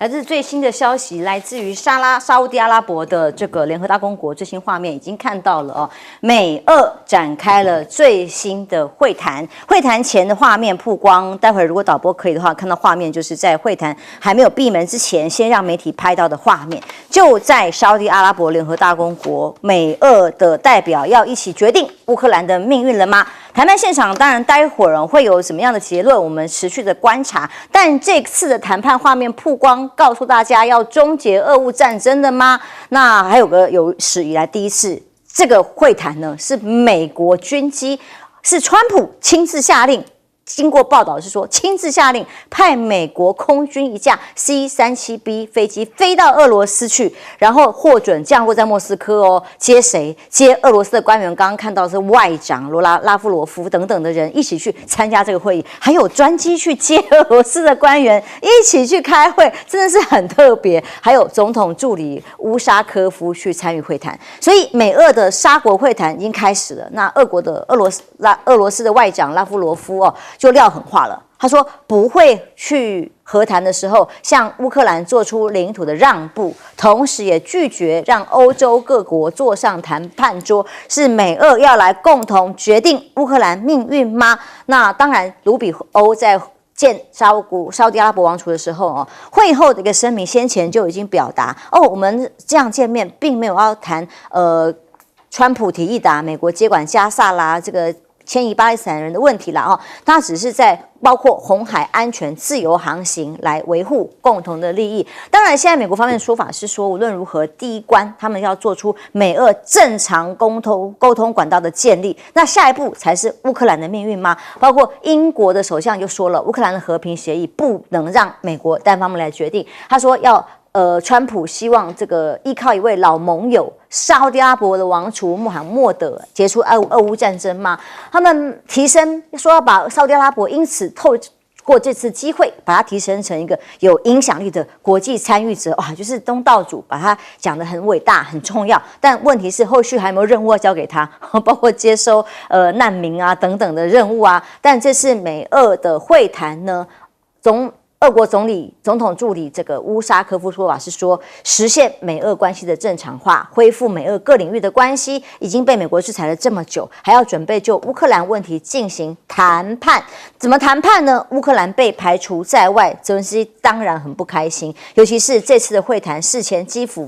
来自最新的消息，来自于沙烏地阿拉伯的这个联合大公国最新画面已经看到了哦，美俄展开了最新的会谈。会谈前的画面曝光，待会儿如果导播可以的话，看到画面就是在会谈还没有闭门之前，先让媒体拍到的画面，就在沙烏地阿拉伯联合大公国，美俄的代表要一起决定乌克兰的命运了吗？谈判现场当然待会儿会有什么样的结论，我们持续的观察。但这次的谈判画面曝光，告诉大家要终结俄乌战争的吗？那还有个有史以来第一次，这个会谈呢是美国军机，是川普亲自下令。经过报道是说，亲自下令派美国空军一架 C-37B 飞机飞到俄罗斯去，然后获准降落在莫斯科哦。接谁？接俄罗斯的官员。刚刚看到是外长拉夫罗夫等等的人一起去参加这个会议，还有专机去接俄罗斯的官员一起去开会，真的是很特别。还有总统助理乌沙科夫去参与会谈，所以美俄的沙国会谈已经开始了。那俄罗斯的外长拉夫罗夫哦。就撂狠话了，他说不会去和谈的时候向乌克兰做出领土的让步，同时也拒绝让欧洲各国坐上谈判桌，是美俄要来共同决定乌克兰命运吗？那当然，卢比欧在见沙烏地阿拉伯王储的时候哦，会后的一个声明先前就已经表达哦，我们这样见面并没有要谈川普提议的美国接管加萨啦这个。迁移巴勒斯坦人的问题了哦，他只是在包括红海安全、自由航行来维护共同的利益。当然，现在美国方面的说法是说，无论如何，第一关他们要做出美俄正常沟通管道的建立。那下一步才是乌克兰的命运吗？包括英国的首相就说了，乌克兰的和平协议不能让美国单方面来决定。他说要。川普希望这个依靠一位老盟友沙烏地阿拉伯的王储穆罕默德结束俄乌战争吗？他们提升说要把沙烏地阿拉伯因此透过这次机会把它提升成一个有影响力的国际参与者，哇，就是东道主，把它讲得很伟大、很重要。但问题是后续还有没有任务要交给他，包括接收难民啊等等的任务啊。但这次美俄的会谈呢，俄国总统助理这个乌沙科夫说法是说，实现美俄关系的正常化，恢复美俄各领域的关系，已经被美国制裁了这么久，还要准备就乌克兰问题进行谈判。怎么谈判呢？乌克兰被排除在外，泽连斯基当然很不开心，尤其是这次的会谈事前基辅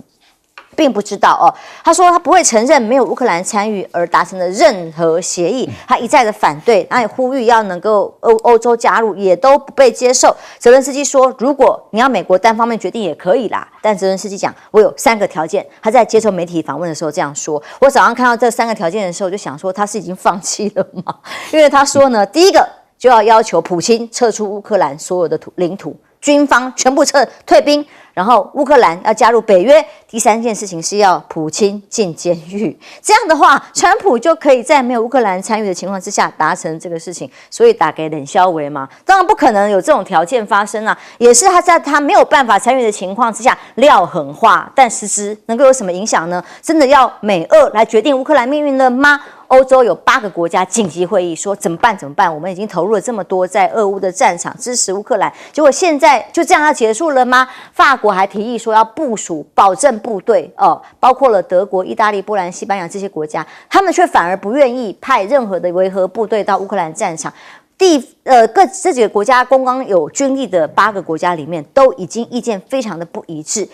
并不知道哦，他说他不会承认没有乌克兰参与而达成的任何协议，他一再的反对，他也呼吁要能够欧洲加入，也都不被接受。泽连斯基说，如果你要美国单方面决定也可以啦，但泽连斯基讲，我有3个条件。他在接受媒体访问的时候这样说。我早上看到这3个条件的时候，就想说他是已经放弃了吗？因为他说呢，第一个就要求普京撤出乌克兰所有的领土。军方全部退兵，然后乌克兰要加入北约。第3件事情是要普京进监狱。这样的话，川普就可以在没有乌克兰参与的情况之下达成这个事情。所以打给冷肖维嘛，当然不可能有这种条件发生啊，也是他在他没有办法参与的情况之下撂狠话，但实质能够有什么影响呢？真的要美俄来决定乌克兰命运了吗？欧洲有8个国家紧急会议说怎么办？我们已经投入了这么多在俄乌的战场支持乌克兰，结果现在就这样要结束了吗？法国还提议说要部署保证部队包括了德国、意大利、波兰、西班牙这些国家，他们却反而不愿意派任何的维和部队到乌克兰战场。这几个国家刚刚有军力的8个国家里面，都已经意见非常的不一致。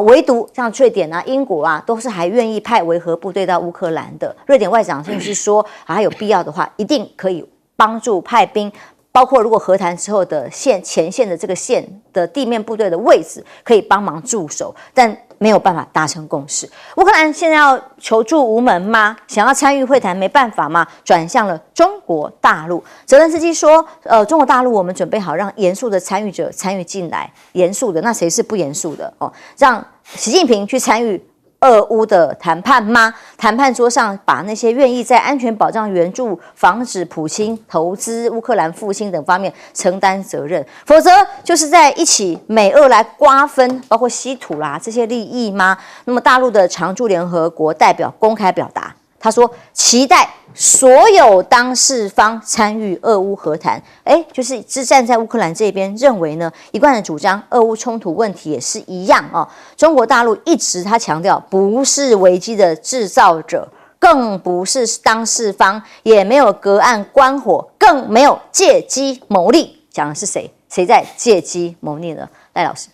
唯独像瑞典啊、英国啊，都是还愿意派维和部队到乌克兰的。瑞典外长甚至是说，还有必要的话，一定可以帮助派兵。包括如果和谈之后的前线的这个线的地面部队的位置可以帮忙驻守，但没有办法达成共识。乌克兰现在要求助无门吗？想要参与会谈没办法吗？转向了中国大陆。泽连斯基说，中国大陆我们准备好让严肃的参与者参与进来，严肃的那谁是不严肃的哦？让习近平去参与俄乌的谈判吗？谈判桌上把那些愿意在安全保障援助、防止普京投资乌克兰复兴等方面承担责任，否则就是在一起美俄来瓜分，包括稀土啦这些利益吗？那么大陆的常驻联合国代表公开表达，他说期待所有当事方参与俄乌和谈，就是站在乌克兰这边，认为呢一贯的主张，俄乌冲突问题也是一样哦。中国大陆一直他强调，不是危机的制造者，更不是当事方，也没有隔岸观火，更没有借机牟利。讲的是谁？谁在借机牟利呢？赖老师。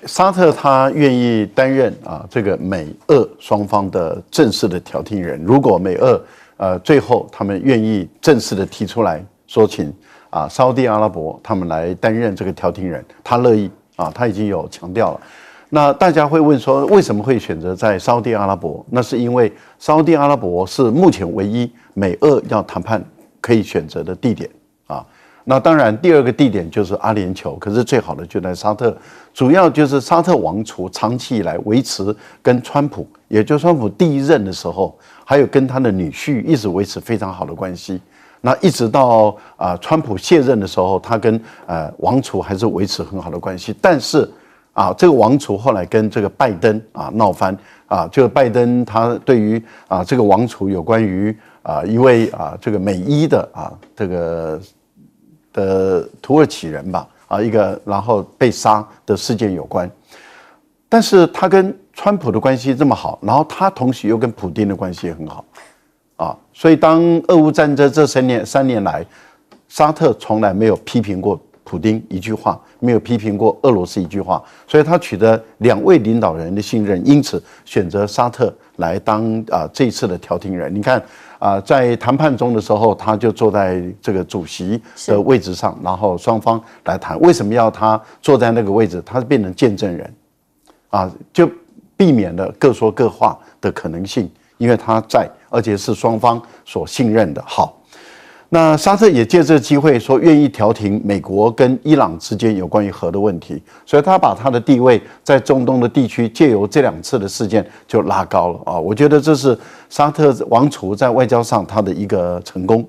沙特他愿意担任这个美俄双方的正式的调停人。如果美俄最后他们愿意正式的提出来说，请沙特阿拉伯他们来担任这个调停人，他乐意他已经有强调了。那大家会问说，为什么会选择在沙特阿拉伯？那是因为沙特阿拉伯是目前唯一美俄要谈判可以选择的地点啊。那当然，第二个地点就是阿联酋，可是最好的就在沙特，主要就是沙特王储长期以来维持跟川普，也就是川普第一任的时候，还有跟他的女婿一直维持非常好的关系。那一直到川普卸任的时候，他跟王储还是维持很好的关系。但是这个王储后来跟这个拜登闹翻这个拜登他对于这个王储有关于一位这个美裔的这个的土耳其人吧一个然后被杀的事件有关。但是他跟川普的关系这么好，然后他同时又跟普丁的关系也很好所以当俄乌战争这3年来，沙特从来没有批评过普丁一句话，没有批评过俄罗斯一句话，所以他取得2位领导人的信任，因此选择沙特来当这一次的调停人。你看在谈判中的时候，他就坐在这个主席的位置上，然后双方来谈。为什么要他坐在那个位置？他是变成见证人就避免了各说各话的可能性，因为他在，而且是双方所信任的。好。那沙特也借这个机会说愿意调停美国跟伊朗之间有关于核的问题，所以他把他的地位在中东的地区借由这2次的事件就拉高了我觉得这是沙特王储在外交上他的一个成功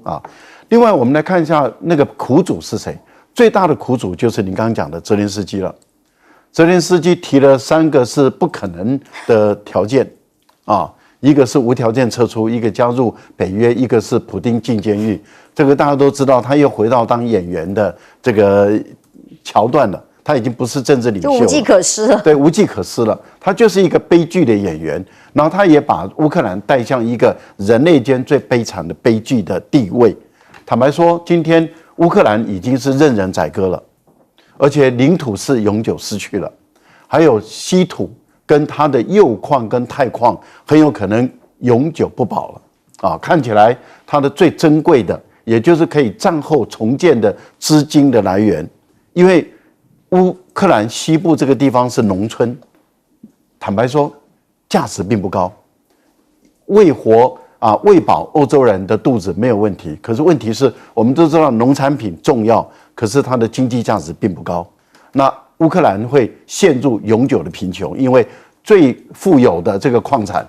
另外我们来看一下那个苦主是谁，最大的苦主就是你刚刚讲的泽连斯基了。泽连斯基提了3个是不可能的条件一个是无条件撤出，一个加入北约，一个是普丁进监狱。这个大家都知道，他又回到当演员的这个桥段了，他已经不是政治领袖了，就无计可施了。对，无计可施了。他就是一个悲剧的演员，然后他也把乌克兰带向一个人类间最悲惨的悲剧的地位。坦白说，今天乌克兰已经是任人宰割了，而且领土是永久失去了，还有稀土跟它的铀矿跟钛矿很有可能永久不保了看起来它的最珍贵的，也就是可以战后重建的资金的来源，因为乌克兰西部这个地方是农村，坦白说价值并不高，喂饱欧洲人的肚子没有问题，可是问题是我们都知道农产品重要，可是它的经济价值并不高。那乌克兰会陷入永久的贫穷，因为最富有的这个矿产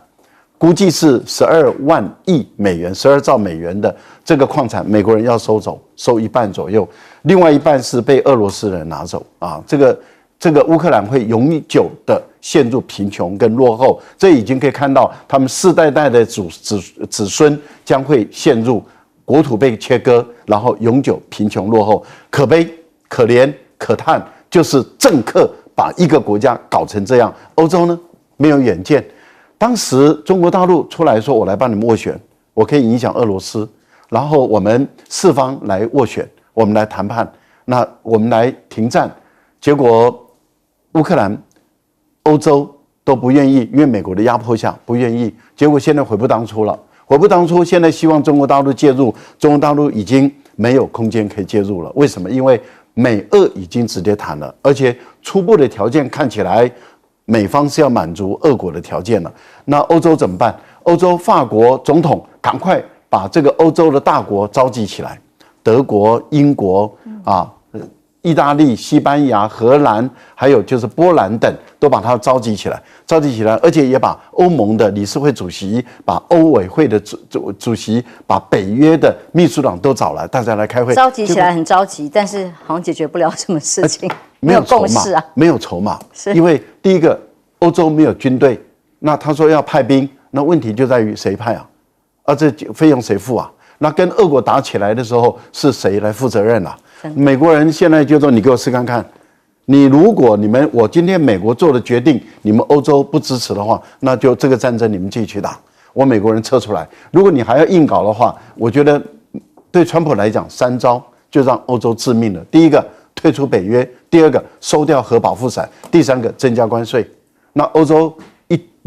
估计是12万亿美元，12兆美元的这个矿产，美国人要收走，收1半左右，另外1半是被俄罗斯人拿走这个乌克兰会永久的陷入贫穷跟落后，这已经可以看到他们世代代的子孙将会陷入国土被切割，然后永久贫穷落后，可悲可怜可叹，就是政客把一个国家搞成这样。欧洲呢没有远见，当时中国大陆出来说，我来帮你们斡旋，我可以影响俄罗斯，然后我们4方来斡旋，我们来谈判，那我们来停战，结果乌克兰、欧洲都不愿意，因为美国的压迫下不愿意，结果现在悔不当初了，悔不当初，现在希望中国大陆介入，中国大陆已经没有空间可以介入了。为什么？因为美俄已经直接谈了，而且初步的条件看起来美方是要满足俄国的条件了。那欧洲怎么办？欧洲法国总统赶快把这个欧洲的大国召集起来，德国、英国意大利、西班牙、荷兰，还有就是波兰等，都把它召集起来，而且也把欧盟的理事会主席、把欧委会的主席、把北约的秘书长都找来，大家来开会。召集起来很着急，但是好像解决不了什么事情，没有共识没有筹码，因为第一个，欧洲没有军队，那他说要派兵，那问题就在于谁派啊？这费用谁付啊？那跟俄国打起来的时候是谁来负责任啊？美国人现在就说你给我试看看，如果我今天美国做的决定，你们欧洲不支持的话，那就这个战争你们自己去打，我美国人撤出来。如果你还要硬搞的话，我觉得对川普来讲3招就让欧洲致命了。第一个退出北约，第二个收掉核保护伞，第三个增加关税。那欧洲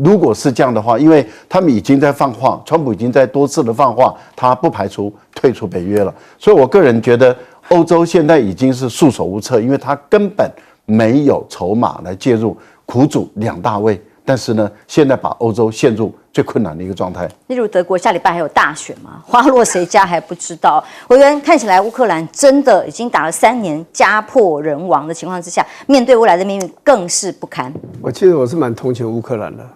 如果是这样的话，因为他们已经在放话，川普已经在多次的放话，他不排除退出北约了。所以我个人觉得，欧洲现在已经是束手无策，因为他根本没有筹码来介入，苦主2大位。但是呢，现在把欧洲陷入最困难的一个状态。例如德国下礼拜还有大选嘛，花落谁家还不知道。委员看起来乌克兰真的已经打了3年，家破人亡的情况之下，面对未来的命运更是不堪。其实我是蛮同情乌克兰的，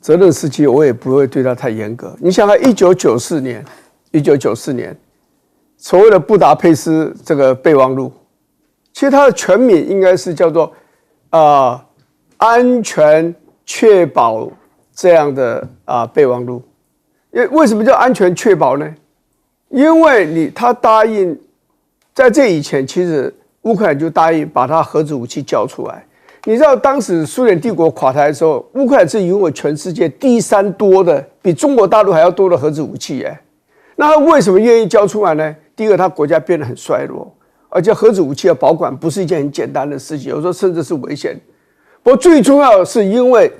泽连斯基我也不会对他太严格。你想看1994年，所谓的布达佩斯这个备忘录，其实它的全名应该是叫做安全确保这样的备忘录。为什么叫安全确保呢？因为他答应在这以前，其实乌克兰就答应把他核子武器交出来。你知道当时苏联帝国垮台的时候，乌克兰是拥有全世界第3多的，比中国大陆还要多的核子武器那他为什么愿意交出来呢？第一个，他国家变得很衰弱，而且核子武器的保管不是一件很简单的事情，有时候甚至是危险。不过最重要的是，因为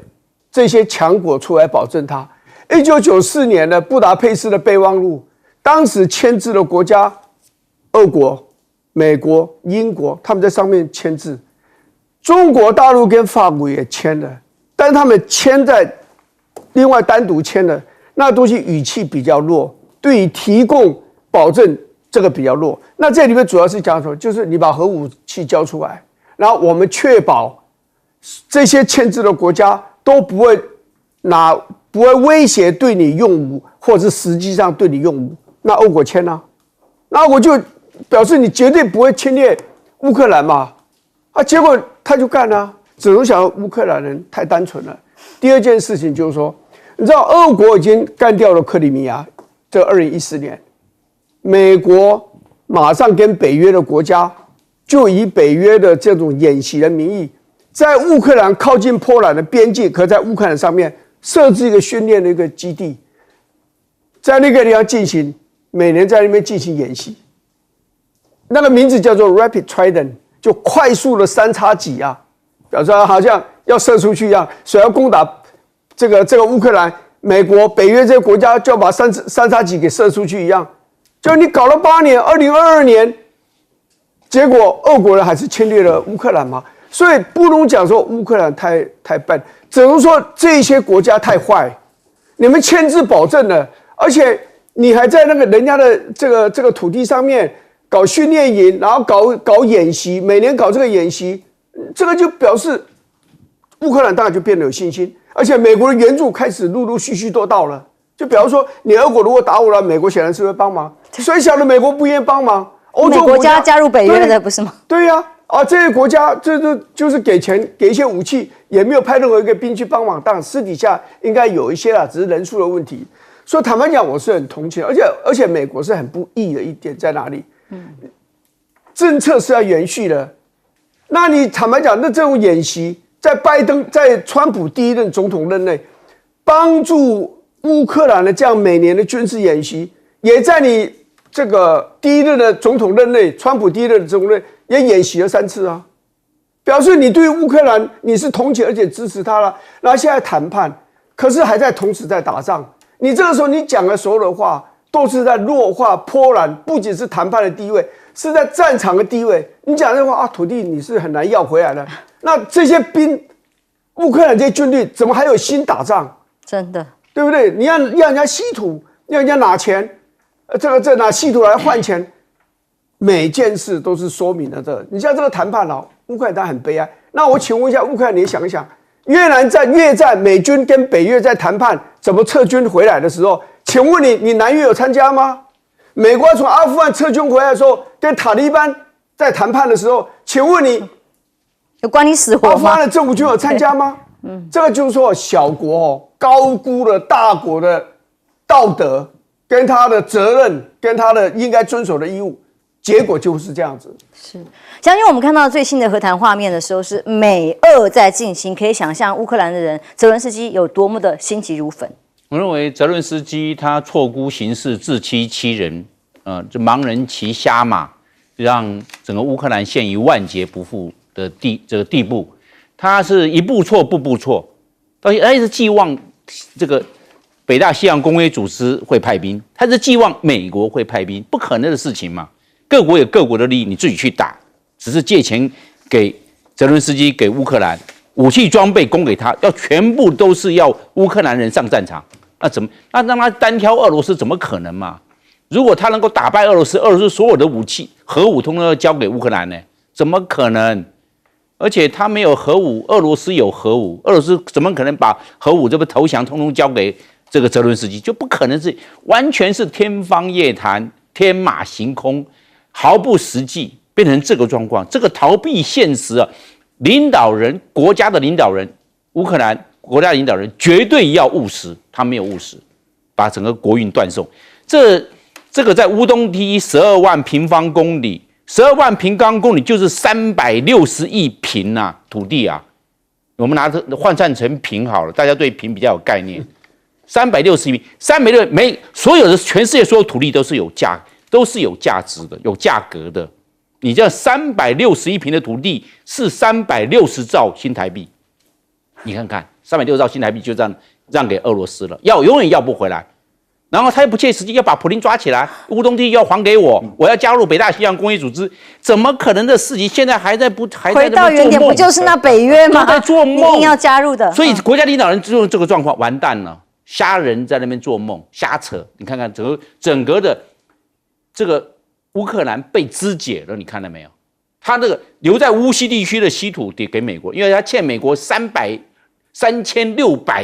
这些强国出来保证它。1994年的布达佩斯的备忘录，当时签字的国家，俄国、美国、英国，他们在上面签字。中国大陆跟法国也签了，但是他们签在另外单独签的那东西语气比较弱，对于提供保证这个比较弱。那这里面主要是讲什么？就是你把核武器交出来，然后我们确保这些签字的国家都不会威胁对你用武，或者是实际上对你用武。那俄国签啊，那我就表示你绝对不会侵略乌克兰嘛。结果他就干了，只能想乌克兰人太单纯了。第二件事情就是说，你知道俄国已经干掉了克里米亚，这2014年，美国马上跟北约的国家就以北约的这种演习的名义，在乌克兰靠近波兰的边境，可在乌克兰上面设置一个训练的一个基地，在那个地方进行，每年在那边进行演习，那个名字叫做 Rapid Trident。就快速的3x戟表示好像要射出去一样，所以要攻打这个乌克兰，美国、北约这些国家就要把3x戟给射出去一样。就你搞了8年，2022年，结果俄国人还是侵略了乌克兰嘛，所以不能讲说乌克兰太笨，只能说这些国家太坏。你们签字保证了，而且你还在那个人家的这个土地上面搞训练营，然后搞演习，每年搞这个演习，这个就表示乌克兰当然就变得有信心，而且美国的援助开始陆陆续续都到了。就比方说，你俄国如果打我了，美国显然是会帮忙。谁晓得美国不愿意帮忙？欧洲国家加入北约的不是吗？对呀，这些国家就是给钱给一些武器，也没有派任何一个兵去帮忙。当然私底下应该有一些啦，只是人数的问题。所以坦白讲，我是很同情，而且美国是很不义的一点在哪里？政策是要延续的。那你坦白讲，那这种演习，在川普第1任总统任内，帮助乌克兰的这样每年的军事演习，也在你这个第1任的总统任内，川普第1任的总统任内也演习了3次表示你对乌克兰你是同情而且支持他了。然后现在谈判，可是还在同时在打仗。你这个时候你讲的所有的话，都是在弱化波兰，不仅是谈判的地位，是在战场的地位。你讲这话土地你是很难要回来的。那这些乌克兰这些军队怎么还有心打仗？真的，对不对？你要人家稀土，要人家拿钱，拿稀土来换钱，每件事都是说明了这。你像这个谈判乌克兰当然很悲哀。那我请问一下乌克兰，你想一想，越战，美军跟北约在谈判怎么撤军回来的时候，请问你南约有参加吗？美国从阿富汗撤军回来的时候，跟塔利班在谈判的时候，请问你有关你死活吗？阿富汗的政府军有参加吗？这个就是说小国高估了大国的道德跟他的责任跟他的应该遵守的义务，结果就是这样子。是，将军，我们看到最新的和谈画面的时候是美俄在进行，可以想象乌克兰的人泽伦斯基有多么的心急如焚。我认为泽伦斯基他错估形势，自欺欺人，这盲人骑瞎马，让整个乌克兰陷于万劫不复的这个地步。他是一步错步步错，而且他一直寄望这个北大西洋公约组织会派兵，他是寄望美国会派兵，不可能的事情嘛。各国有各国的利益，你自己去打，只是借钱给泽伦斯基，给乌克兰武器装备供给他，要全部都是要乌克兰人上战场，那怎么？那让他单挑俄罗斯怎么可能嘛？如果他能够打败俄罗斯，俄罗斯所有的武器核武通通要交给乌克兰呢？怎么可能？而且他没有核武，俄罗斯有核武，俄罗斯怎么可能把核武这个投降通通交给这个泽伦斯基？就不可能，是完全是天方夜谭、天马行空，毫不实际，变成这个状况。这个逃避现实啊，领导人国家的领导人，乌克兰国家领导人绝对要务实，他没有务实，把整个国运断送。这个在乌东第12万平方公里。12万平方公里就是360亿平啊，土地啊，我们拿它换算成平好了，大家对平比较有概念。360亿，360所有的全世界所有土地都是有价值的，有价格的。你这360亿平的土地是360兆新台币，你看看360兆新台币就这样让给俄罗斯了，永远要不回来。然后他又不切实际，要把普丁抓起来，乌东地要还给我，我要加入北大西洋公约组织，怎么可能的事情？现在还在回到原点，不就是那北约吗？都在做梦，你硬要加入的。所以国家领导人就用这个状况，完蛋了，瞎人在那边做梦，瞎扯。你看看整个的这个乌克兰被肢解了，你看到没有？他这个留在乌西地区的稀土给美国，因为他欠美国3600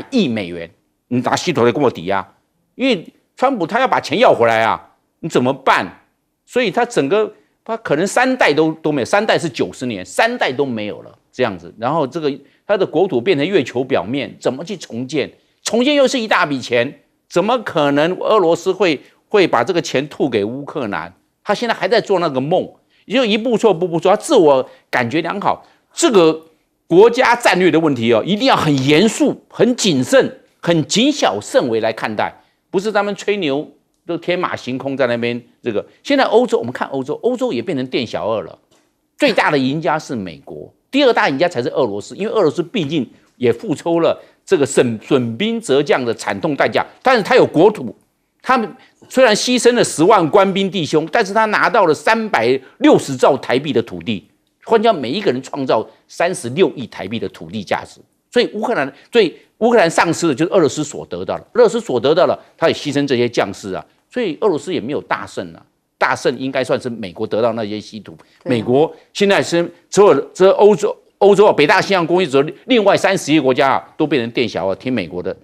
亿美元，你拿稀土来跟我抵押，因为川普他要把钱要回来啊，你怎么办？所以他可能3代都没有，3代是90年，3代都没有了这样子。然后他的国土变成月球表面，怎么去重建？重建又是一大笔钱，怎么可能俄罗斯会把这个钱吐给乌克兰？他现在还在做那个梦，也就一步错步步错，他自我感觉良好。这个国家战略的问题一定要很严肃、很谨慎、很谨小慎微来看待。不是他们吹牛都天马行空在那边。现在欧洲，我们看欧洲也变成店小二了。最大的赢家是美国，第二大赢家才是俄罗斯，因为俄罗斯毕竟也付出了这个损兵折将的惨痛代价，但是他有国土，他们虽然牺牲了10万官兵弟兄，但是他拿到了360兆台币的土地，换叫每一个人创造36亿台币的土地价值。所以乌克兰丧失的就是俄罗斯所得到的，俄罗斯所得到了，他也牺牲这些将士啊，所以俄罗斯也没有大胜啊，大胜应该算是美国得到那些稀土。美国现在是这欧洲北大西洋公约组织另外30亿国家都变成店小二，听美国的，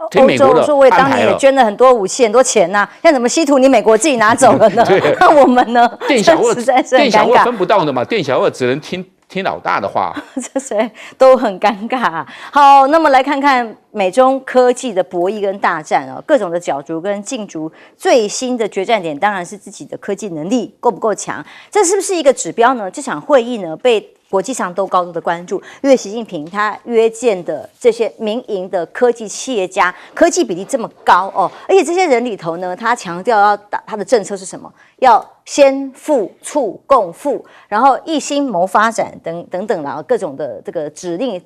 听美国的说我也当年也捐了很多武器很多钱呐，现在怎么稀土你美国自己拿走了呢？那我们呢？店小二实在是很尴尬，分不到的嘛，店小二只能听老大的话，这谁都很尴尬。好，那么来看看美中科技的博弈跟大战各种的角逐跟竞逐，最新的决战点当然是自己的科技能力够不够强，这是不是一个指标呢？这场会议呢被国际上都高度的关注，因为习近平他约见的这些民营的科技企业家，科技比例这么高而且这些人里头呢，他强调他的政策是什么？要先富促共富，然后一心谋发展等等啦，各种的这个指令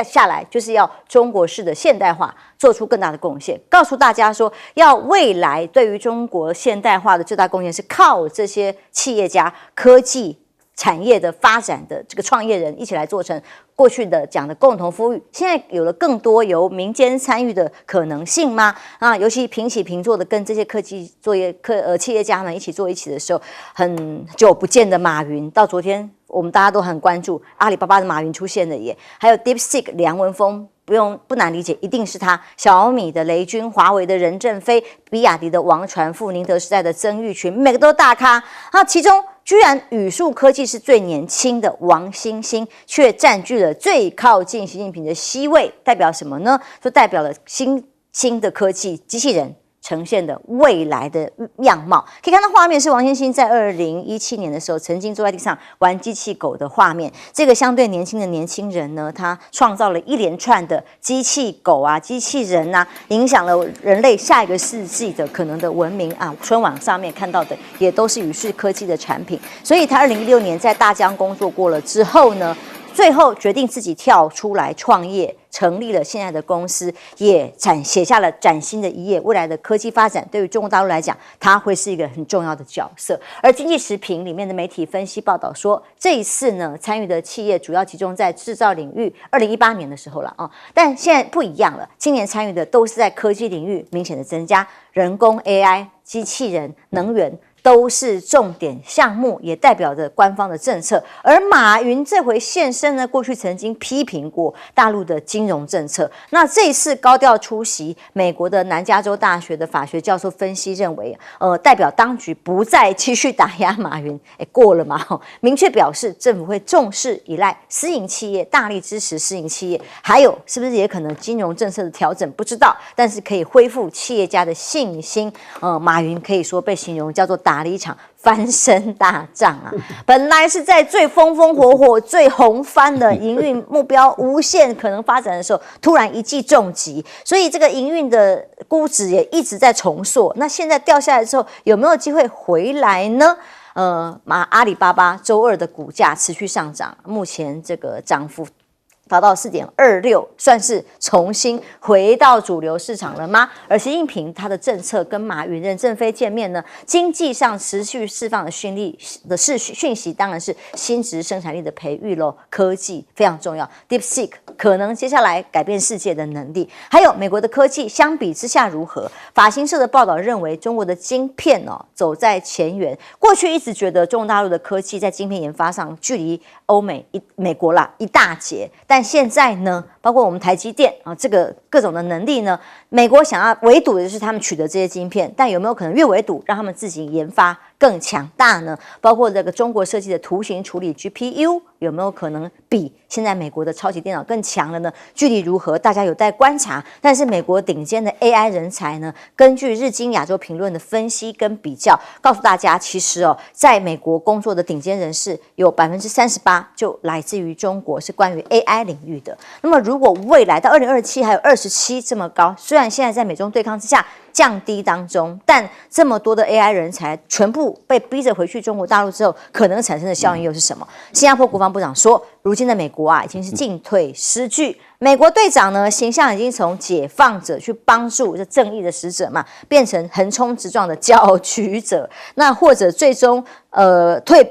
下来，就是要中国式的现代化做出更大的贡献，告诉大家说，要未来对于中国现代化的最大贡献是靠这些企业家、科技产业的发展的这个创业人一起来做成。过去的讲的共同富裕，现在有了更多由民间参与的可能性吗？尤其平起平坐的跟这些科技企业家们一起坐一起的时候，很久不见的马云，到昨天我们大家都很关注阿里巴巴的马云出现了耶，还有 DeepSeek 梁文峰。不难理解，一定是他。小米的雷军，华为的任正非，比亚迪的王传富，宁德时代的曾毓群，每个都大咖。其中居然宇树科技是最年轻的王星星，却占据了最靠近习近平的C位，代表什么呢？就代表了新兴的科技机器人呈现的未来的样貌。可以看到画面是王星星在2017年的时候曾经坐在地上玩机器狗的画面。这个相对年轻的年轻人呢，他创造了一连串的机器狗啊、机器人啊，影响了人类下一个世纪的可能的文明啊。春晚上面看到的也都是宇树科技的产品。所以他2016年在大疆工作过了之后呢，最后决定自己跳出来创业，成立了现在的公司，也写下了崭新的一页。未来的科技发展对于中国大陆来讲，它会是一个很重要的角色。而经济时评里面的媒体分析报道说，这一次呢，参与的企业主要集中在制造领域，2018年的时候了啊，但现在不一样了，今年参与的都是在科技领域明显的增加，人工 AI、机器人、能源。都是重点项目，也代表着官方的政策。而马云这回现身呢，过去曾经批评过大陆的金融政策。那这一次高调出席，美国的南加州大学的法学教授分析认为，代表当局不再继续打压马云，过了嘛？明确表示政府会重视依赖私营企业，大力支持私营企业。还有是不是也可能金融政策的调整？不知道，但是可以恢复企业家的信心。马云可以说被形容叫做打了一场翻身大仗啊！本来是在最风风火火、最红翻的营运目标无限可能发展的时候，突然一记重击，所以这个营运的估值也一直在重塑。那现在掉下来之后，有没有机会回来呢？阿里巴巴周二的股价持续上涨，目前这个涨幅达到4.26，算是重新回到主流市场了吗？而习近平他的政策跟马云、任正非见面呢，经济上持续释放的讯息，当然是新质生产力的培育咯，科技非常重要 ，DeepSeek 可能接下来改变世界的能力。还有美国的科技相比之下如何？法新社的报道认为，中国的晶片走在前沿。过去一直觉得中国大陆的科技在晶片研发上距离美国啦一大截，但现在呢，包括我们台积电啊，这个各种的能力呢，美国想要围堵的就是他们取得这些晶片，但有没有可能越围堵，让他们自己研发更强大呢？包括这个中国设计的图形处理 GPU 有没有可能比现在美国的超级电脑更强了呢？距离如何，大家有待观察。但是美国顶尖的 AI 人才呢，根据日经亚洲评论的分析跟比较，告诉大家，其实在美国工作的顶尖人士有38%就来自于中国，是关于 AI 领域的。那么如果未来到2027还有27这么高，虽然现在在美中对抗之下降低当中，但这么多的 AI 人才全部被逼着回去中国大陆之后，可能产生的效应又是什么？新加坡国防部长说，如今的美国已经是进退失据。美国队长呢，形象已经从解放者去帮助这正义的使者嘛，变成横冲直撞的搅局者。那或者最终蜕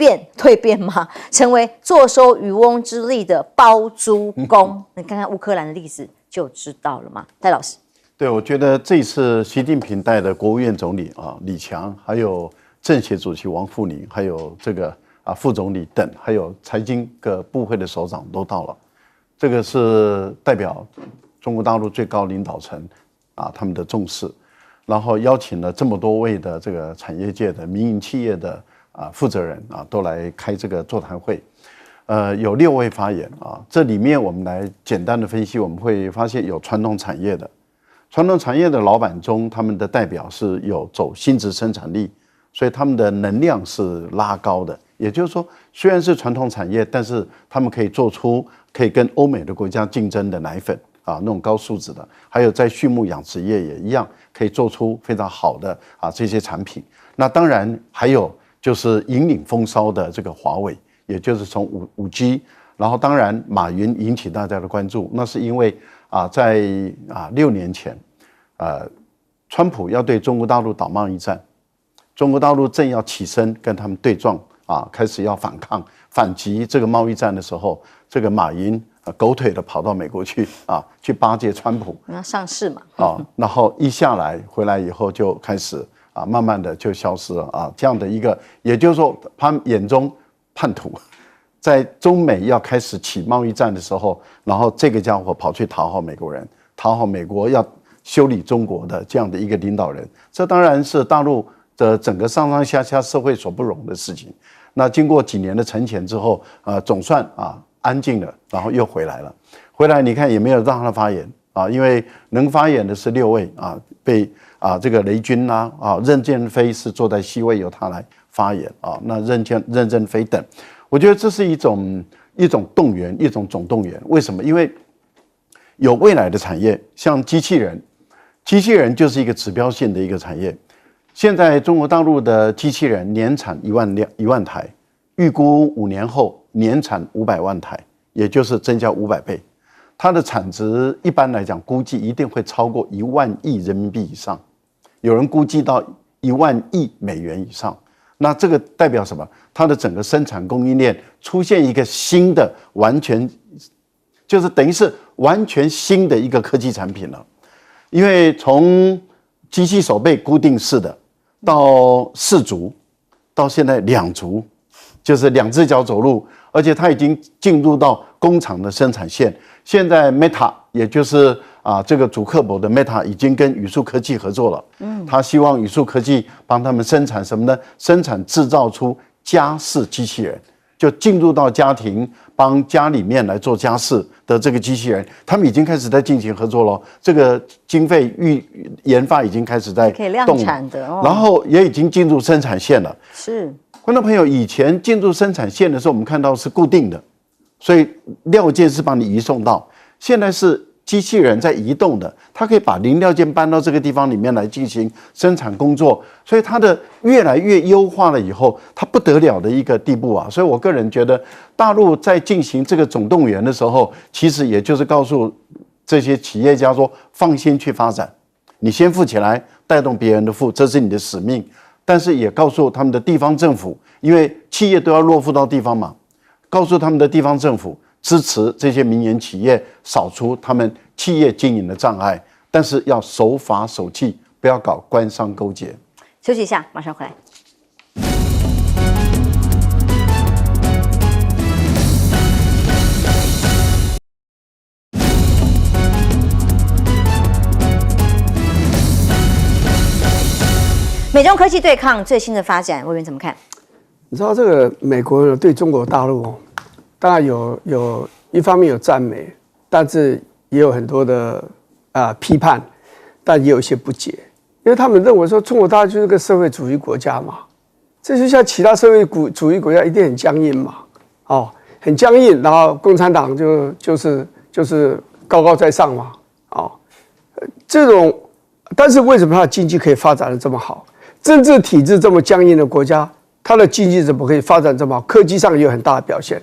变吗？成为坐收渔翁之利的包租公？你看看乌克兰的例子就知道了嘛，戴老师。对，我觉得这次习近平带的国务院总理李强，还有政协主席王沪宁，还有这个副总理等，还有财经各部会的首长都到了。这个是代表中国大陆最高领导层他们的重视，然后邀请了这么多位的这个产业界的民营企业的负责人都来开这个座谈会。有6位发言这里面我们来简单的分析，我们会发现有传统产业的。传统产业的老板中，他们的代表是有走新质生产力，所以他们的能量是拉高的。也就是说，虽然是传统产业，但是他们可以做出可以跟欧美的国家竞争的奶粉那种高素质的，还有在畜牧养殖业也一样，可以做出非常好的这些产品。那当然还有就是引领风骚的这个华为，也就是从5G，然后当然马云引起大家的关注，那是因为在6年前，川普要对中国大陆打贸易战，中国大陆正要起身跟他们对撞开始要反击这个贸易战的时候，这个马云狗腿的跑到美国去去巴结川普，要上市嘛然后一下来回来以后就开始慢慢的就消失了这样的一个，也就是说他们眼中叛徒。在中美要开始起贸易战的时候，然后这个家伙跑去讨好美国人，讨好美国要修理中国的这样的一个领导人，这当然是大陆这整个上上下下社会所不容的事情。那经过几年的沉潜之后，总算安静了，然后又回来了。回来你看也没有让他发言因为能发言的是6位被这个雷军任建飞是坐在 C 位由他来发言那任正非等，我觉得这是一种动员，一种总动员。为什么？因为有未来的产业，像机器人就是一个指标性的一个产业。现在中国大陆的机器人年产1万台，预估5年后年产500万台，也就是增加500倍。它的产值一般来讲估计一定会超过1万亿人民币以上，有人估计到1万亿美元以上。那这个代表什么？它的整个生产供应链出现一个新的完全，就是等于是完全新的一个科技产品了。因为从机器手背固定式的到4足，到现在2足，就是2只脚走路，而且它已经进入到工厂的生产线。现在 Meta 也就是这个祖克伯的 Meta 已经跟宇树科技合作了，他希望宇树科技帮他们生产什么呢？生产制造出家事机器人，就进入到家庭，帮家里面来做家事的这个机器人，他们已经开始在进行合作了。这个经费研发已经开始在动了，可以量产的然后也已经进入生产线了。是，观众朋友，以前进入生产线的时候，我们看到是固定的，所以料件是帮你移送到，现在是机器人在移动的，它可以把零料件搬到这个地方里面来进行生产工作，所以它的越来越优化了以后，它不得了的一个地步所以我个人觉得，大陆在进行这个总动员的时候，其实也就是告诉这些企业家说，放心去发展，你先富起来，带动别人的富，这是你的使命。但是也告诉他们的地方政府，因为企业都要落户到地方嘛，告诉他们的地方政府支持这些民营企业，扫除他们企业经营的障碍，但是要守法守纪，不要搞官商勾结。休息一下，马上回来。美中科技对抗最新的发展，魏源怎么看？你知道这个美国人对中国大陆当然有一方面有赞美，但是也有很多的批判，但也有一些不解，因为他们认为说中国大陆就是个社会主义国家嘛，这就像其他社会主义国家一定很僵硬嘛，很僵硬，然后共产党就是高高在上嘛，这种，但是为什么它的经济可以发展得这么好？政治体制这么僵硬的国家，它的经济怎么可以发展这么好？科技上也有很大的表现。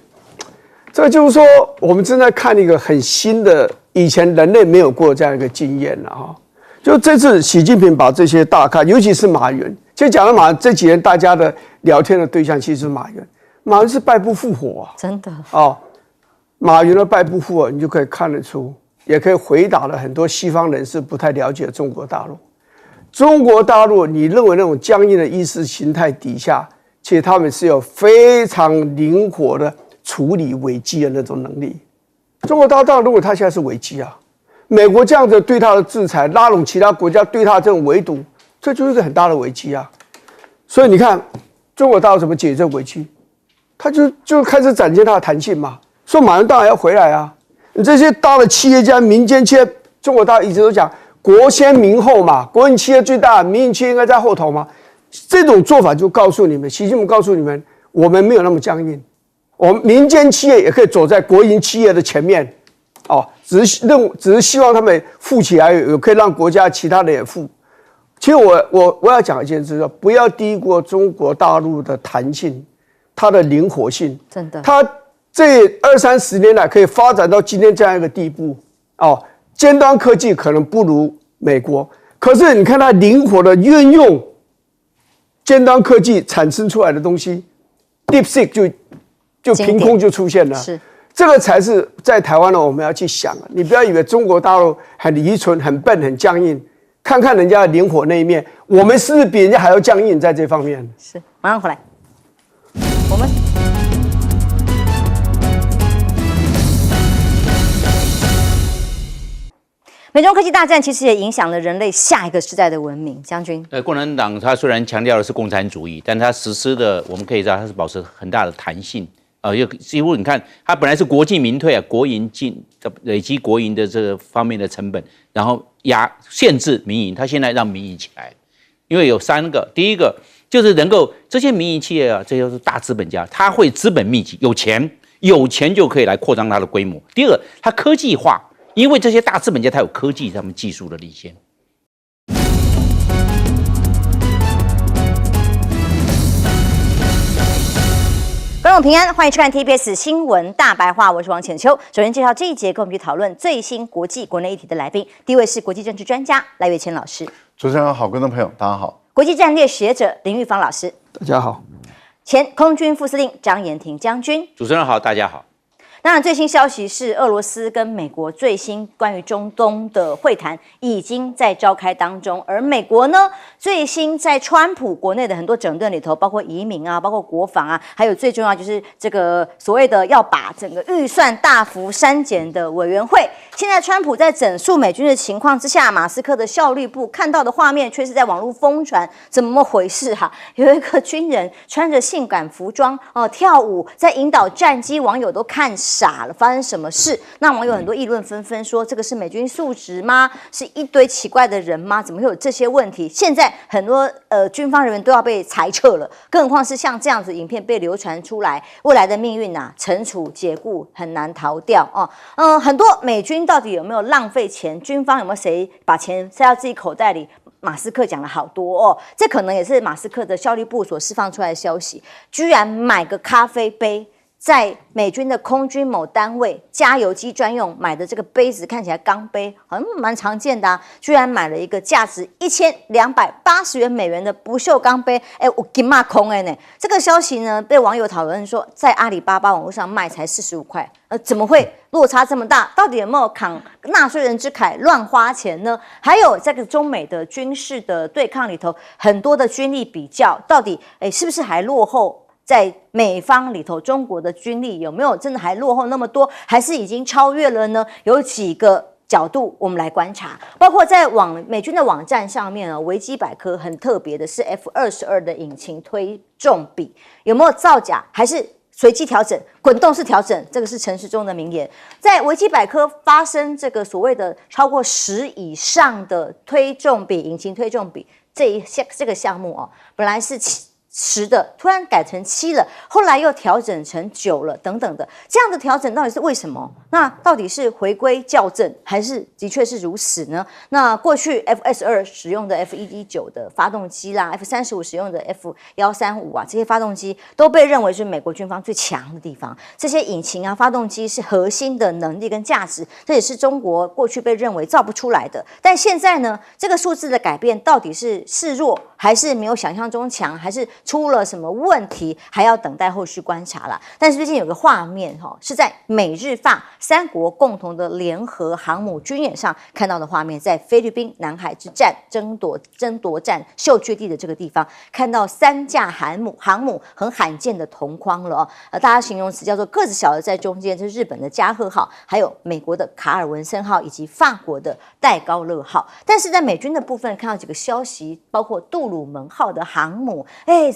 这个就是说，我们正在看一个很新的，以前人类没有过这样一个经验了就这次习近平把这些大咖，尤其是马云，其实讲到马云这几年大家的聊天的对象其实是马云，马云是败不复活真的马云的败不复活，你就可以看得出，也可以回答了很多西方人士不太了解中国大陆。中国大陆，你认为那种僵硬的意识形态底下，其实他们是有非常灵活的处理危机的那种能力。中国大陆认为他现在是危机美国这样子对他的制裁，拉拢其他国家对他这种围堵，这就是一个很大的危机所以你看，中国大陆怎么解决这个危机？他就开始展现他的弹性嘛，说马云当然要回来你这些大的企业家、民间企业，中国大陆一直都讲国先民后嘛，国营企业最大，民营企业应该在后头嘛。这种做法就告诉你们，习近平告诉你们，我们没有那么僵硬，我们民间企业也可以走在国营企业的前面，只是希望他们富起来，也可以让国家其他的也富。其实我要讲一件事，不要低估中国大陆的弹性，它的灵活性，真的，它这20-30年来可以发展到今天这样一个地步尖端科技可能不如美国，可是你看它灵活的运用尖端科技产生出来的东西 ，DeepSeek 就凭空就出现了。是，这个才是在台湾我们要去想你不要以为中国大陆很愚蠢、很笨、很僵硬，看看人家的灵活那一面，我们是不是比人家还要僵硬在这方面？是，马上回来，我们。美中科技大战其实也影响了人类下一个时代的文明。将军，共产党它虽然强调的是共产主义，但它实施的我们可以知道它是保持很大的弹性。几乎你看，它本来是国进民退啊，国营累积国营的这个方面的成本，然后限制民营，它现在让民营起来，因为有3个，第一个就是能够这些民营企业啊，这些都是大资本家，他会资本密集，有钱就可以来扩张它的规模。第二个，它科技化。因为这些大资本家，他有科技他们技术的领先。观众平安，欢迎收看 TBS 新闻大白话，我是王浅秋。首先介绍这一节跟我们去讨论最新国际国内议题的来宾，第一位是国际政治专家赖岳谦老师。主持人好，观众朋友大家好。国际战略学者林玉芳老师。大家好。前空军副司令张延廷将军。主持人好，大家好。当然，最新消息是俄罗斯跟美国最新关于中东的会谈已经在召开当中，而美国呢，最新在川普国内的很多整顿里头，包括移民啊，包括国防啊，还有最重要就是这个所谓的要把整个预算大幅删减的委员会。现在川普在整肃美军的情况之下，马斯克的效率部看到的画面却是在网络疯传，怎么回事哈？有一个军人穿着性感服装跳舞，在引导战机，网友都看傻了，发生什么事？那网友很多议论纷纷，说这个是美军素质吗？是一堆奇怪的人吗？怎么会有这些问题？现在很多军方人员都要被裁撤了，更何况是像这样子影片被流传出来，未来的命运啊，惩处解雇很难逃掉哦。很多美军到底有没有浪费钱？军方有没有谁把钱塞到自己口袋里？马斯克讲了好多哦，这可能也是马斯克的效率部所释放出来的消息，居然买个咖啡杯。在美军的空军某单位加油机专用买的这个杯子，看起来钢杯好像蛮常见的啊，居然买了一个价值$1280的不锈钢杯，我金马空呢。这个消息呢被网友讨论说，在阿里巴巴网络上卖才45块，怎么会落差这么大？到底有没有慷纳税人之慨乱花钱呢？还有这个中美的军事的对抗里头，很多的军力比较，到底是不是还落后？在美方里头，中国的军力有没有真的还落后那么多，还是已经超越了呢？有几个角度我们来观察，包括在美军的网站上面维基百科很特别的是 F-22的引擎推重比有没有造假，还是随机调整、滚动式调整？这个是陈时中的名言。在维基百科发生这个所谓的超过10以上的推重比、引擎推重比这个项目本来是10的，突然改成7了，后来又调整成9了，等等的，这样的调整到底是为什么？那到底是回归校正，还是的确是如此呢？那过去 F-22使用的 F-119的发动机啦 ，F-35使用的 F-135啊，这些发动机都被认为是美国军方最强的地方。这些引擎啊、发动机是核心的能力跟价值，这也是中国过去被认为造不出来的。但现在呢，这个数字的改变到底是示弱，还是没有想象中强，还是出了什么问题，还要等待后续观察啦。但是最近有个画面是在美日法3国共同的联合航母军演上看到的画面，在菲律宾南海之战争夺战秀缺地的这个地方，看到3架航母很罕见的同框了大家形容词叫做个子小的在中间，这是日本的加贺号，还有美国的卡尔文森号以及法国的戴高乐号。但是在美军的部分看到几个消息，包括杜鲁门号的航母，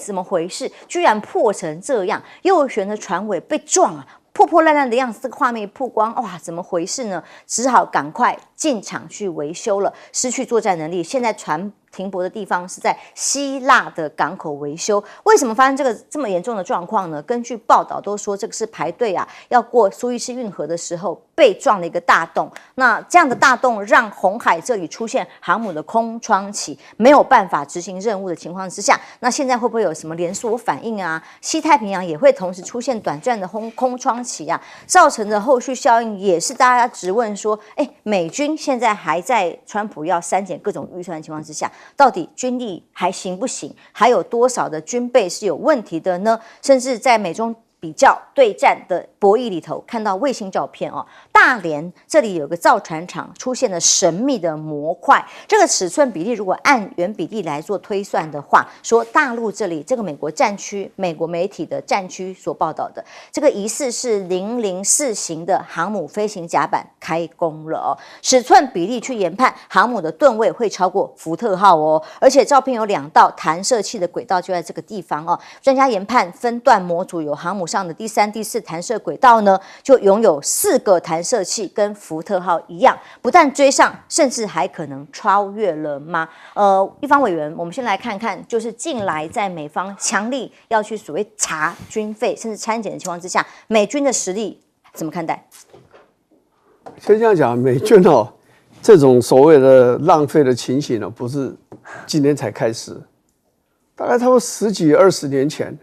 怎么回事？居然破成这样，右舷的船尾被撞啊！破破烂烂的样子，这个画面一曝光，哇，怎么回事呢？只好赶快进场去维修了，失去作战能力。现在船停泊的地方是在希腊的港口维修。为什么发生这么严重的状况呢？根据报道都说，这个是排队要过苏伊士运河的时候被撞了一个大洞。那这样的大洞让红海这里出现航母的空窗期，没有办法执行任务的情况之下，那现在会不会有什么连锁反应啊？西太平洋也会同时出现短暂的空窗期造成的后续效应也是大家质问说，美军现在还在川普要删减各种预算的情况之下，到底军力还行不行？还有多少的军备是有问题的呢？甚至在美中比较对战的博弈里头看到卫星照片哦，大连这里有个造船厂出现了神秘的模块，这个尺寸比例如果按原比例来做推算的话，说大陆这里这个美国战区，美国媒体的战区所报道的这个疑似是004型的航母飞行甲板开工了哦，尺寸比例去研判航母的吨位会超过福特号哦，而且照片有2道弹射器的轨道就在这个地方哦，专家研判分段模组有航母上的第3、第4弹射轨道呢，就拥有4个弹射器，跟福特号一样，不但追上，甚至还可能超越了吗？一方委员，我们先来看看，就是近来在美方强力要去所谓查军费甚至参检的情况之下，美军的实力怎么看待？先这样讲，美军哦，这种所谓的浪费的情形呢，不是今天才开始，大概差不多10几20年前，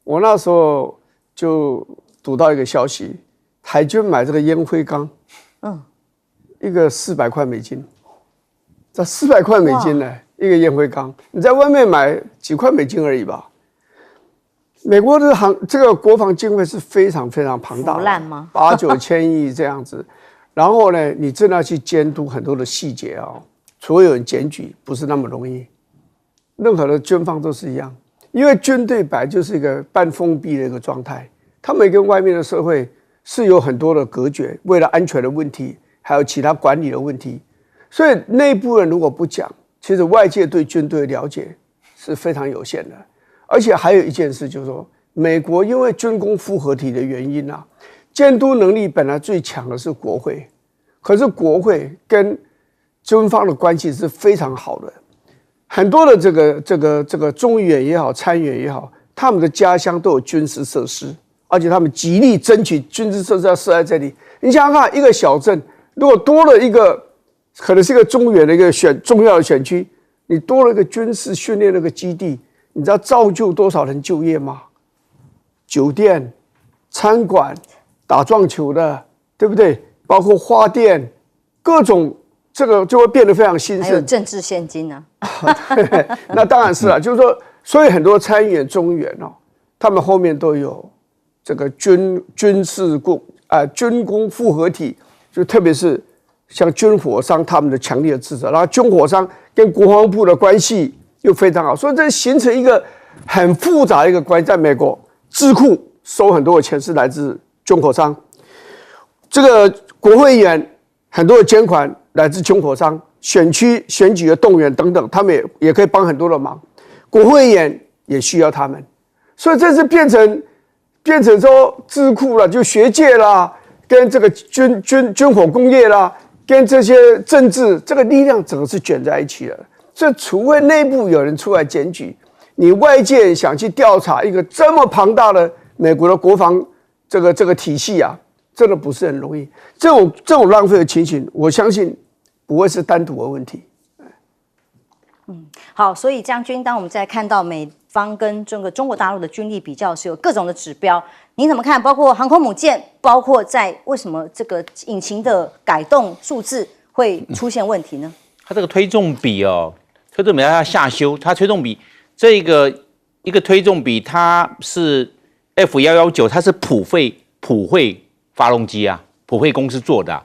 我那时候就读到一个消息，海军买这个烟灰缸，一个400块美金，这400块美金呢，一个烟灰缸，你在外面买几块美金而已吧。美国的这个国防经费是非常非常庞大的，腐烂吗8、9千亿这样子。然后呢，你真的要去监督很多的细节啊，除了有人检举，不是那么容易。任何的军方都是一样，因为军队本来就是一个半封闭的一个状态，他们跟外面的社会是有很多的隔绝，为了安全的问题，还有其他管理的问题，所以内部人如果不讲，其实外界对军队的了解是非常有限的。而且还有一件事，就是说，美国因为军工复合体的原因啊，监督能力本来最强的是国会，可是国会跟军方的关系是非常好的。很多的这个众议员也好，参议员也好，他们的家乡都有军事设施，而且他们极力争取军事设施要设在这里。你想想看，一个小镇如果多了一个，可能是一个中原的一个重要的选区，你多了一个军事训练的一个基地，你知道造就多少人就业吗？酒店、餐馆、打撞球的，对不对？包括花店，各种这个就会变得非常兴盛。还有政治现金呢、对，那当然是了、就是说，所以很多参议员、众议员哦，他们后面都有这个军工复合体，就特别是像军火商他们的强烈的支持，然后军火商跟国防部的关系又非常好，所以这形成一个很复杂的一个关系。在美国，智库收很多的钱是来自军火商，这个国会议员很多的捐款来自军火商，选区选举的动员等等，他们也可以帮很多的忙，国会议员也需要他们，所以这是变成说智库了，就学界啦，跟这个军火工业啦，跟这些政治这个力量整个是卷在一起了。这除非内部有人出来检举，你外界想去调查一个这么庞大的美国的国防这个体系啊，真的不是很容易。这种浪费的情形，我相信不会是单独的问题。好，所以将军，当我们在看到美方跟这个中国大陆的军力比较是有各种的指标，您怎么看？包括航空母舰，包括在为什么这个引擎的改动数字会出现问题呢？它这个推重比哦，推重比它要下修，它推重比这个一个推重比，它是 F119，它是普惠发动机啊，普惠公司做的、啊。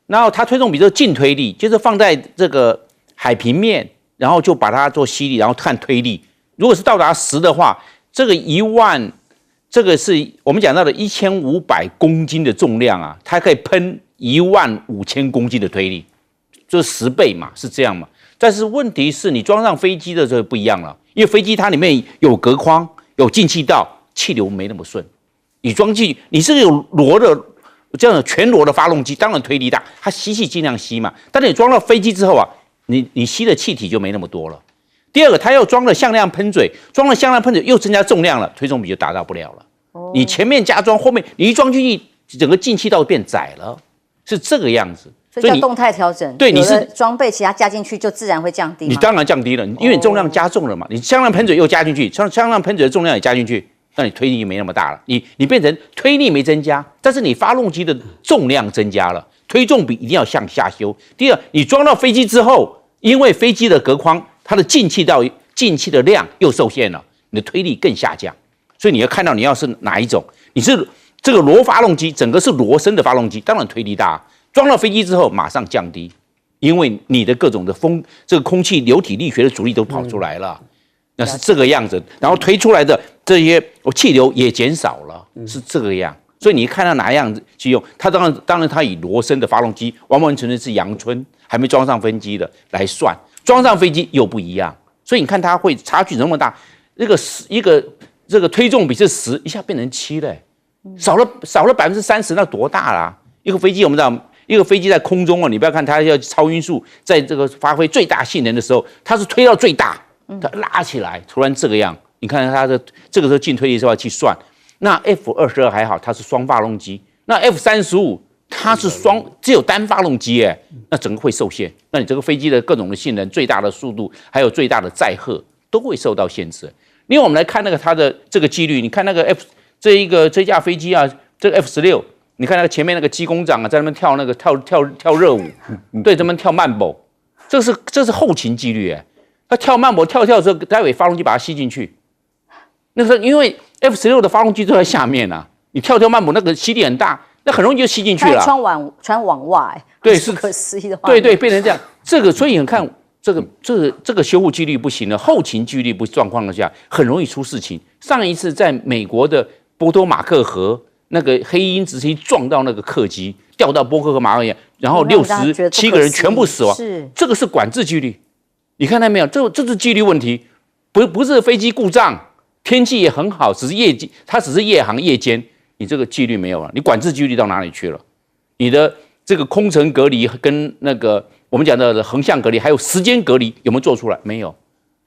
然后它推重比这个净推力，就是放在这个海平面，然后就把它做吸力，然后看推力。如果是到达10的话，这个10000，这个是我们讲到的1500公斤的重量啊，它可以喷15000公斤的推力，就是10倍嘛，是这样嘛。但是问题是你装上飞机的时候不一样了，因为飞机它里面有隔框、有进气道，气流没那么顺。你装进你是有螺的这样的全螺的发动机，当然推力大，它吸气尽量吸嘛。但是你装到飞机之后啊，你吸的气体就没那么多了。第二个，它又装了向量喷嘴，装了向量喷嘴又增加重量了，推重比就达到不了了。你前面加装，后面你一装进去，整个进气道变窄了，是这个样子。所以叫动态调整。对，你是装备其他加进去就自然会降低吗？你当然降低了，因为你重量加重了嘛。你向量喷嘴又加进去，向量喷嘴的重量也加进去，那你推力就没那么大了。你变成推力没增加，但是你发动机的重量增加了，推重比一定要向下修。第二，你装到飞机之后，因为飞机的隔框，它的进气的量又受限了，你的推力更下降。所以你要看到你要是哪一种，你是这个螺发动机整个是螺身的发动机，当然推力大，装到飞机之后马上降低，因为你的各种的这个空气流体力学的阻力都跑出来了，那是这个样子，然后推出来的这些气流也减少了，是这个样。所以你看到哪样子去用，它当然它以螺身的发动机，完完全全是阳春，还没装上分机的来算，装上飞机又不一样，所以你看它会差距那么大，这个推重比是10，一下变成7了，少了30%，那多大啦？一个飞机我们知道，一个飞机在空中你不要看它要超音速，在这个发挥最大性能的时候，它是推到最大，它拉起来，突然这个样，你看它的这个时候进推力是要去算。那 F-22还好，它是双发动机。那 F-35它是只有单发动机，那整个会受限。那你这个飞机的各种的性能、最大的速度，还有最大的载荷，都会受到限制。另外，我们来看那个它的这个几率，你看那个这架飞机啊，这个 F-16，你看那个前面那个机工长啊，在那边跳那个跳热舞，对，这边跳慢步，这是后勤几率，他跳慢步跳的时候，待会发动机把它吸进去。那个时候因为 F-16的发动机都在下面啊，你跳慢步那个吸力很大，那很容易就吸进去了。穿网袜，对，是不可思议的话。对，变成这样。这个所以你看，这个修护几率不行了，后勤几率不状况下，很容易出事情。上一次在美国的波多马克河，那个黑鹰直升机撞到那个客机，掉到波克和马尔，然后67个人全部死亡。这个是管制几率，你看到没有？这是几率问题，不是飞机故障。天气也很好，它只是夜航夜间，你这个纪律没有了，你管制纪律到哪里去了？你的这个空层隔离跟那个我们讲的横向隔离，还有时间隔离有没有做出来？没有，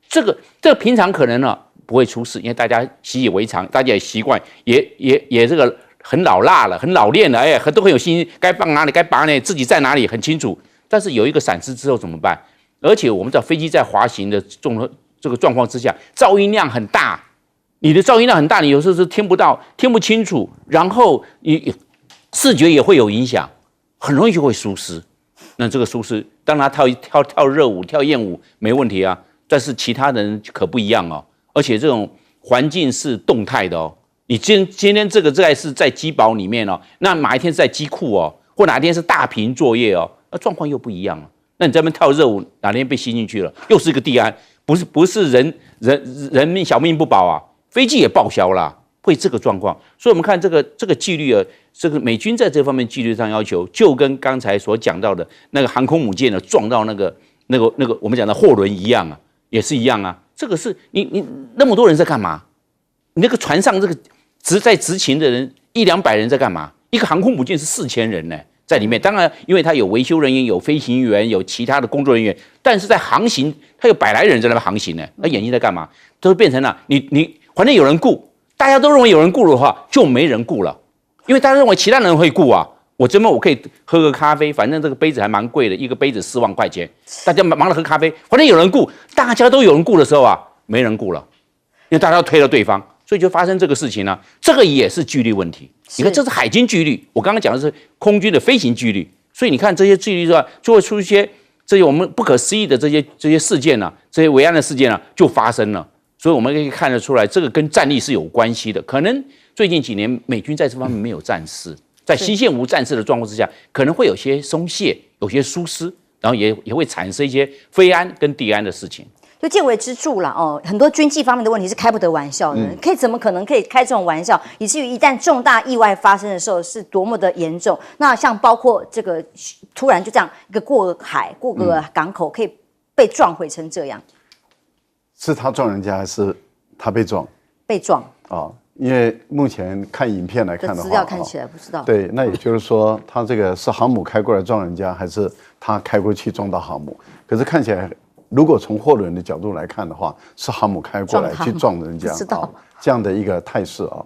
这个平常可能呢不会出事，因为大家习以为常，大家也习惯，也这个很老辣了，很老练了，都很有信心，该放哪里，该拔哪里，自己在哪里很清楚。但是有一个闪失之后怎么办？而且我们知道飞机在滑行的这个状况之下，噪音量很大。你的噪音量很大，你有时候是听不到、听不清楚，然后你视觉也会有影响，很容易就会疏失。那这个疏失，当他跳热舞、跳艳舞没问题啊，但是其他人可不一样哦。而且这种环境是动态的哦。你今天这个是在机堡里面哦，那哪一天是在机库哦，或哪一天是大屏作业哦，那状况又不一样了。那你在那边跳热舞，哪天被吸进去了，又是一个地安，不是人命小命不保啊。飞机也报销了，会这个状况，所以我们看这个纪律这个美军在这方面纪律上要求，就跟刚才所讲到的那个航空母舰撞到那个我们讲的货轮一样啊，也是一样啊。这个是你那么多人在干嘛？你那个船上这个在执勤的人100-200人在干嘛？一个航空母舰是4000人呢，在里面。当然，因为它有维修人员、有飞行员、有其他的工作人员，但是在航行，它有100来人在那边航行呢。那眼睛在干嘛？都变成了你。反正有人顾，大家都认为有人顾的话，就没人顾了，因为大家认为其他人会顾啊。我这边我可以喝个咖啡，反正这个杯子还蛮贵的，一个杯子4万块钱，大家忙着喝咖啡，反正有人顾，大家都有人顾的时候啊，没人顾了，因为大家都推了对方，所以就发生这个事情呢。这个也是纪律问题。你看，这是海军纪律，我刚刚讲的是空军的飞行纪律，所以你看这些纪律之外，就会出一些这些我们不可思议的这些事件呢，这些维安的事件呢，就发生了。所以我们可以看得出来，这个跟战力是有关系的。可能最近几年美军在这方面没有战事，在西线无战事的状况之下，可能会有些松懈，有些疏失，然后也会产生一些飞安跟地安的事情。就见微知著啦哦，很多军纪方面的问题是开不得玩笑的，怎么可能可以开这种玩笑，以至于一旦重大意外发生的时候是多么的严重。那像包括这个突然就这样一个过海过个港口可以被撞毁成这样。是他撞人家还是他被撞？被撞啊，因为目前看影片来看的话，资料看起来不知道。对，那也就是说，他这个是航母开过来撞人家，还是他开过去撞到航母？可是看起来，如果从货轮的角度来看的话，是航母开过来去撞人家，这样的一个态势啊。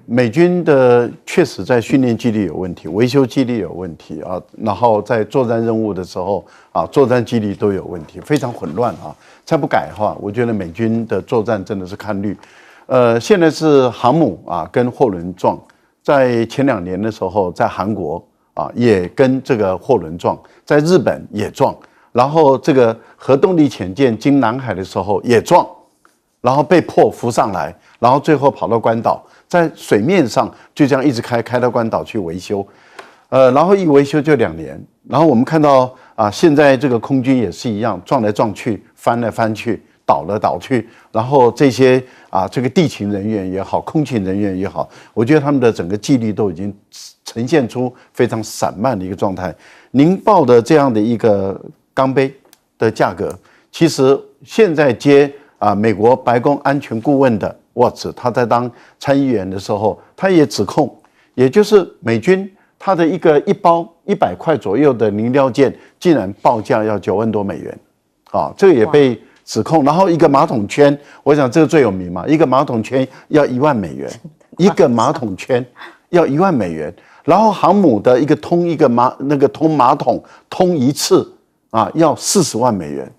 美军的确实在训练纪律有问题，维修纪律有问题啊，然后在作战任务的时候啊，作战纪律都有问题，非常混乱啊。再不改的话，我觉得美军的作战真的是看绿。现在是航母啊跟货轮撞，在前2年的时候，在韩国啊也跟这个货轮撞，在日本也撞，然后这个核动力潜舰经南海的时候也撞。然后被迫浮上来，然后最后跑到关岛，在水面上就这样一直开到关岛去维修，然后一维修就2年，然后我们看到现在这个空军也是一样，撞来撞去，翻来翻去，倒来倒去，然后这些这个地勤人员也好，空勤人员也好，我觉得他们的整个纪律都已经呈现出非常散漫的一个状态。您报的这样的一个钢杯的价格，其实现在接美国白宫安全顾问的沃茨，他在当参议员的时候，他也指控，也就是美军他的一包100块左右的零料件，竟然报价要9万多美元，这个也被指控。然后一个马桶圈，我想这个最有名嘛，一个马桶圈要1万美元，一个马桶圈要1万美元。然后航母的通马桶通一次要40万美元，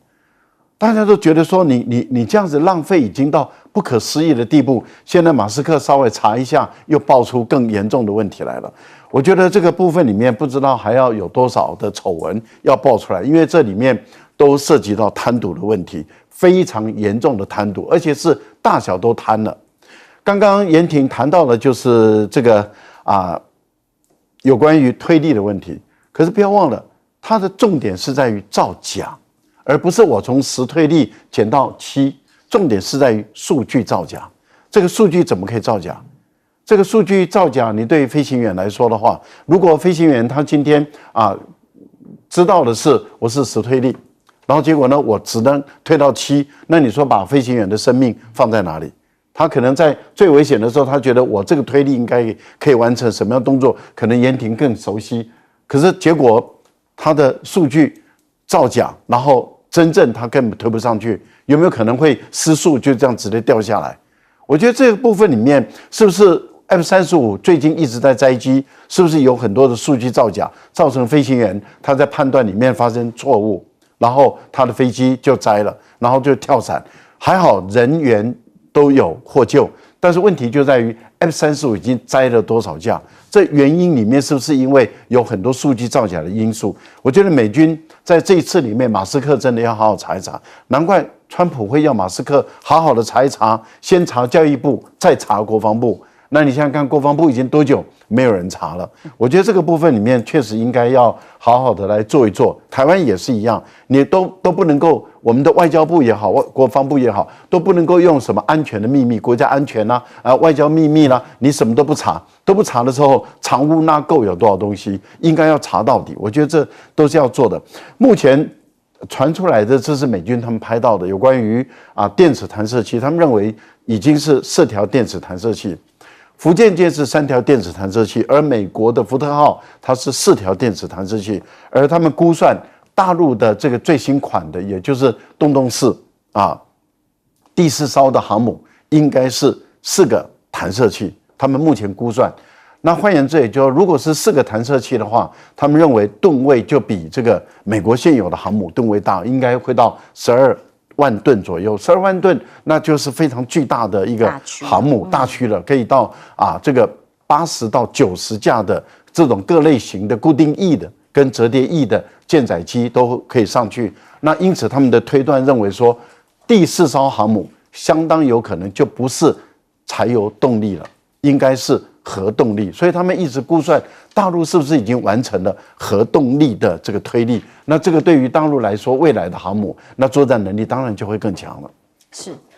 大家都觉得说你这样子浪费已经到不可思议的地步。现在马斯克稍微查一下，又爆出更严重的问题来了。我觉得这个部分里面不知道还要有多少的丑闻要爆出来，因为这里面都涉及到贪渎的问题，非常严重的贪渎，而且是大小都贪了。刚刚严婷谈到的就是这个有关于推力的问题，可是不要忘了，它的重点是在于造假，而不是我从10推力减到7，重点是在于数据造假。这个数据怎么可以造假？这个数据造假，你对于飞行员来说的话，如果飞行员他今天知道的是我是10推力，然后结果呢我只能推到7，那你说把飞行员的生命放在哪里？他可能在最危险的时候，他觉得我这个推力应该可以完成什么样的动作，可能严婷更熟悉。可是结果他的数据造假，然后真正他根本推不上去，有没有可能会失速就这样直接掉下来？我觉得这个部分里面是不是 F-35最近一直在摘机，是不是有很多的数据造假，造成飞行员他在判断里面发生错误，然后他的飞机就摘了，然后就跳伞，还好人员都有获救，但是问题就在于 F-35已经摘了多少架，这原因里面是不是因为有很多数据造假的因素？我觉得美军在这一次里面，马斯克真的要好好查一查，难怪川普会要马斯克好好的查一查，先查教育部，再查国防部。那你想想看，国防部已经多久没有人查了？我觉得这个部分里面确实应该要好好的来做一做。台湾也是一样，你都不能够，我们的外交部也好，国防部也好，都不能够用什么安全的秘密、国家安全外交秘密啦，你什么都不查，的时候，藏污纳垢有多少东西，应该要查到底。我觉得这都是要做的。目前传出来的，这是美军他们拍到的有关于电子弹射器，他们认为已经是4条电子弹射器。福建舰是3条电子弹射器，而美国的福特号它是4条电子弹射器，而他们估算大陆的这个最新款的，也就是洞洞4第4艘的航母应该是4个弹射器，他们目前估算。那换言之，也就如果是4个弹射器的话，他们认为吨位就比这个美国现有的航母吨位大，应该会到12万吨左右，12万吨，那就是非常巨大的一个航母大区了，可以到这个80到90架的这种各类型的固定翼的跟折叠翼的舰载机都可以上去。那因此他们的推断认为说，第4艘航母相当有可能就不是柴油动力了，应该是核动力，所以他们一直估算大陆是不是已经完成了核动力的这个推力？那这个对于大陆来说，未来的航母那作战能力当然就会更强了。是。